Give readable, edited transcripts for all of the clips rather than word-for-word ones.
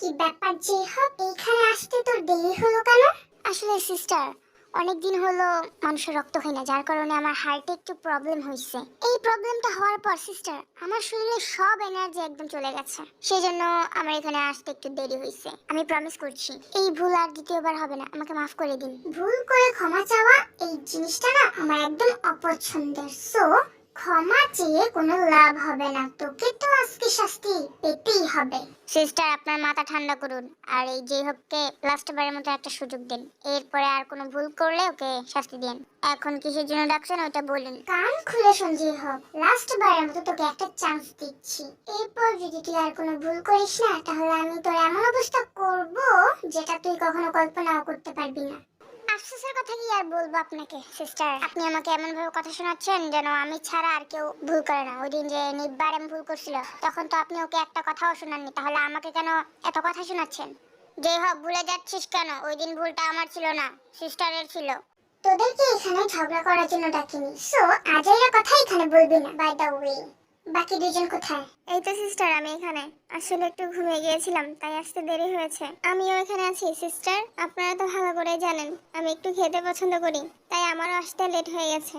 কি ব্যাপার যে হোক, এইখানে আসতে তোর দেরি হলো কেন? আসলে সিস্টার, অনেকদিন হলো মানুষের রক্ত খাই না, যার কারণে আমার হার্টে একটু প্রবলেম হয়েছে। এই প্রবলেমটা হওয়ার পর সিস্টার আমার শরীরে সব এনার্জি একদম চলে গেছে। সেজন্য আমার এখানে আসতে একটু দেরি হয়েছে। আমি প্রমিস করছি এই ভুল আর দ্বিতীয়বার হবে না, আমাকে মাফ করে দিন। ভুল করে ক্ষমা চাওয়া এই জিনিসটা না আমার একদম অপছন্দের। সো ক্ষমা চেয়ে কোনো লাভ হবে না, তোকে তো আজকে শাস্তি পেতেই হবে। সিস্টার আপনার মাথা ঠান্ডা করুন, আর এই যে হোককে লাস্ট বারের মতো একটা সুযোগ দিন। এরপরে আর কোনো ভুল করলে ওকে শাস্তি দিন। এখন কিসের জন্য ডাকছেন ওটা বলুন। কান খুলে শুন যে হোক, লাস্ট বারের মতো তোকে একটা চান্স দিচ্ছি। এরপর যদি তুই আর কোনো ভুল করিস না, তাহলে আমি তোর এমন অবস্থা করব যেটা তুই কখনো কল্পনাও করতে পারবি না। আফসোসের কথা কি আর বলবো আপনাকে সিস্টার, আপনি আমাকে এমন ভাবে কথা শোনাচ্ছেন যেন আমি ছাড়া আর কেউ ভুল করে না। ওই দিন যে নিব্বার এমন ভুল করছিল, তখন তো আপনি ওকে একটা কথাও শোনাননি, তাহলে আমাকে কেন এত কথা শোনাচ্ছেন? যে হোক, ভুলে যাচ্ছিস কেন? ওই দিন ভুলটা আমার ছিল না, সিস্টারের ছিল। তোদেরকে এখানে ঝগড়া করার জন্য ডাকিনি, সো আজের কথা এখানে বলবি না। বাই দ্য ওয়ে, বাকি দুজন কোথায়? এই তো সিস্টার আমি এখানে। আসলে একটু ঘুমিয়ে গিয়েছিলাম, তাই আসতে দেরি হয়েছে। আমিও এখানে আছি সিস্টার। আপনারা তো ভালো করে জানেন আমি একটু খেতে পছন্দ করি, তাই আমারও আসতে লেট হয়ে গেছে।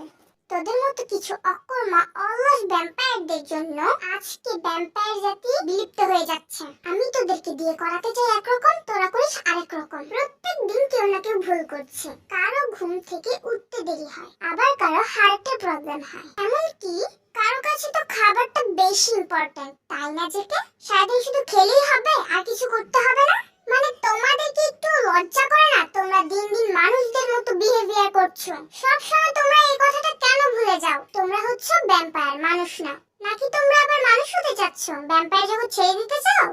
তোদের মতো কিছু অকর্মা অলস ভ্যাম্পায়ারদের জন্য আজকে ভ্যাম্পায়ার জাতি বিলুপ্ত হয়ে যাচ্ছে। আমি তোদেরকে দিয়ে করাতে চাই একরকম, তোরা করিস আরেক রকম। প্রত্যেক দিন কেউ না কেউ ভুল করছে। কারো ঘুম থেকে উঠতে দেরি হয়, আবার কারো হার্টের প্রবলেম হয়, এমনকি কারো কাছে তো খাবারটা বেশি ইম্পর্টেন্ট, তাই না? যেতে সারাদিন শুধু খেলেই হবে আর কিছু করতে হবে না? মানে তোমাদের কি একটু লজ্জা করে না? তোমরা দিন দিন মানুষদের মতো বিহেভিয়ার করছো। সব সময় তোমরা এই কথাটা কেন ভুলে যাও? তোমরা হচ্ছে ভ্যাম্পায়ার, মানুষ না। নাকি তোমরা আবার মানুষ হতে চাচ্ছ? ভ্যাম্পায়ার যখন ছেড়ে দিতে চাও?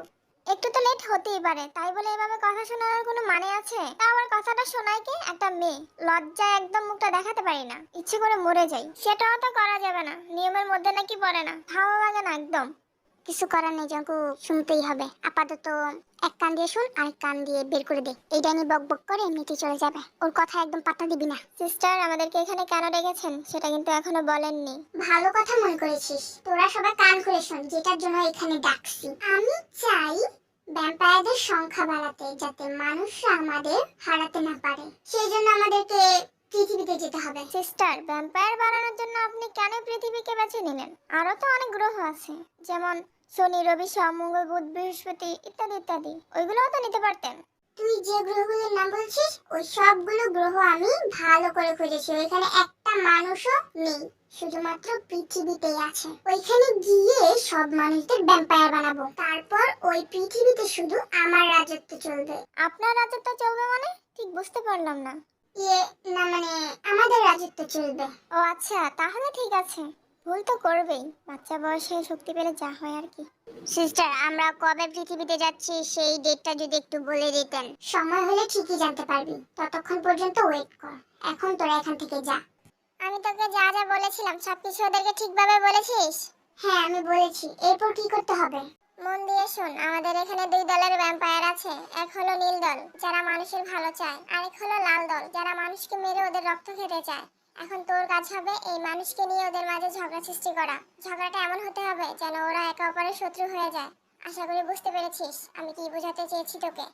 একটু তো লেট হতেই পারে, তাই বলে এভাবে কথা শোনানোর কোনো মানে আছে? তা আমার কথাটা শোনায় কি একটা মেয়ে? লজ্জায় একদম মুখটা দেখাতে পারি না, ইচ্ছে করে মরে যাই। সেটাও তো করা যাবে না, নিয়মের মধ্যে নাকি পড়ে না। ভালো লাগে না একদম। কিছু করার নেই, জাঙ্কু, শুনতেই হবে। আপাতত এক কান দিয়ে শুন, আরেক কান দিয়ে বের করে দে। এই ডাইনি বক বক করে এমনিতে চলে যাবে, ওর কথা একদম পাত্তা দিবি না। সিস্টার আমাদেরকে এখানে কেন ডেকেছেন সেটা কিন্তু এখনো বলেননি। ভালো কথা মনে করেছিস। তোরা সবাই কান খুলে শুন, যেটার জন্য এখানে ডাকছি। আমি চাই ভ্যাম্পায়ারদের সংখ্যা বাড়াতে, যাতে মানুষরা আমাদের হারাতে না পারে। সেই জন্য আমাদেরকে পৃথিবীতে যেতে হবে। সিস্টার, ভ্যাম্পায়ার বানানোর জন্য আপনি কেন পৃথিবীকে বেছে নিলেন? আরো তো অনেক গ্রহ আছে, যেমন শনি, রবি, সোম, মঙ্গল, বুধ, বৃহস্পতি ইত্যাদি ইত্যাদি। ওইগুলোও তো নিতে পারতেন। তুই যে গ্রহগুলোর নাম বলছিস, ওই সবগুলো গ্রহ আমি ভালো করে খুঁজেছি, ওইখানে একটা মানুষও নেই, শুধুমাত্র পৃথিবীতেই আছে। ওইখানে গিয়ে সব মানুষদের ভ্যাম্পায়ার বানাবো, তারপর ওই পৃথিবীতে শুধু আমার রাজত্ব চলবে। আপনার রাজত্ব চলবে মানে? ঠিক বুঝতে পারলাম না। না মানে আমাদের রাজত্ব চলবে। ও আচ্ছা, তাহলে ঠিক আছে। ভুল তো করবেই, বাচ্চা বয়সে শক্তি পেলে যা হয় আর কি। সিস্টার, আমরা কবে পৃথিবীতে যাচ্ছি সেই ডেটটা যদি একটু বলে দিতেন। সময় হলে ঠিকই জানতে পারবি, ততক্ষণ পর্যন্ত ওয়েট কর। এখন তোরা এখান থেকে যা। আমি তোকে যা যা বলেছিলাম সবকিছু ওদেরকে ঠিকভাবে বলেছিস? হ্যাঁ আমি বলেছি। এরপর কি করতে হবে? মন দিয়ে শোন, আমাদের এখানে দুই দলের ভ্যাম্পায়ার আছে। এক হলো নীল দল, যারা মানুষের ভালো চায়, আরেক হলো লাল দল, যারা মানুষকে মেরে ওদের রক্ত খেতে চায়। এখন তোর কাজ হবে এই মানুষকে নিয়ে ওদের মাঝে ঝগড়া সৃষ্টি করা। ঝগড়াটা এমন হতে হবে যেন ওরা একে অপরের শত্রু হয়ে যায়। আশা করি বুঝতে পেরেছিস আমি কি বোঝাতে চেয়েছি তোকে।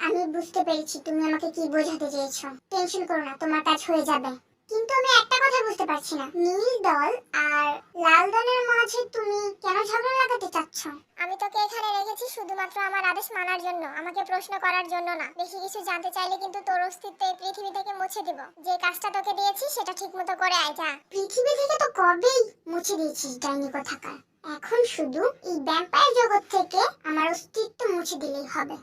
আমি বুঝতে পেরেছি তুমি আমাকে কি বোঝাতে চেয়েছো। টেনশন করো না, তোমার কাজ হয়ে যাবে। কিন্তু আমি একটা কথা বুঝতে পারছি না, নীল দল আর লাল দলের মাঝে তুমি কেন ঝগড়া লাগাতে চাচ্ছ? আমি তোকে এখানে রেখেছি শুধুমাত্র আমার আদেশ মানার জন্য, আমাকে প্রশ্ন করার জন্য না। বেশি কিছু জানতে চাইলে কিন্তু তোর অস্তিত্ব এই পৃথিবী থেকে মুছে দিব। যে কাজটা তোকে দিয়েছি সেটা ঠিকমতো করে আয় যা। পৃথিবী থেকে তো কবেই মুছে দিয়েছিস ডাইনি কোথাকার। এখন শুধু এই ভ্যাম্পায়ার জগৎ থেকে আমার অস্তিত্ব মুছে দিলেই হবে।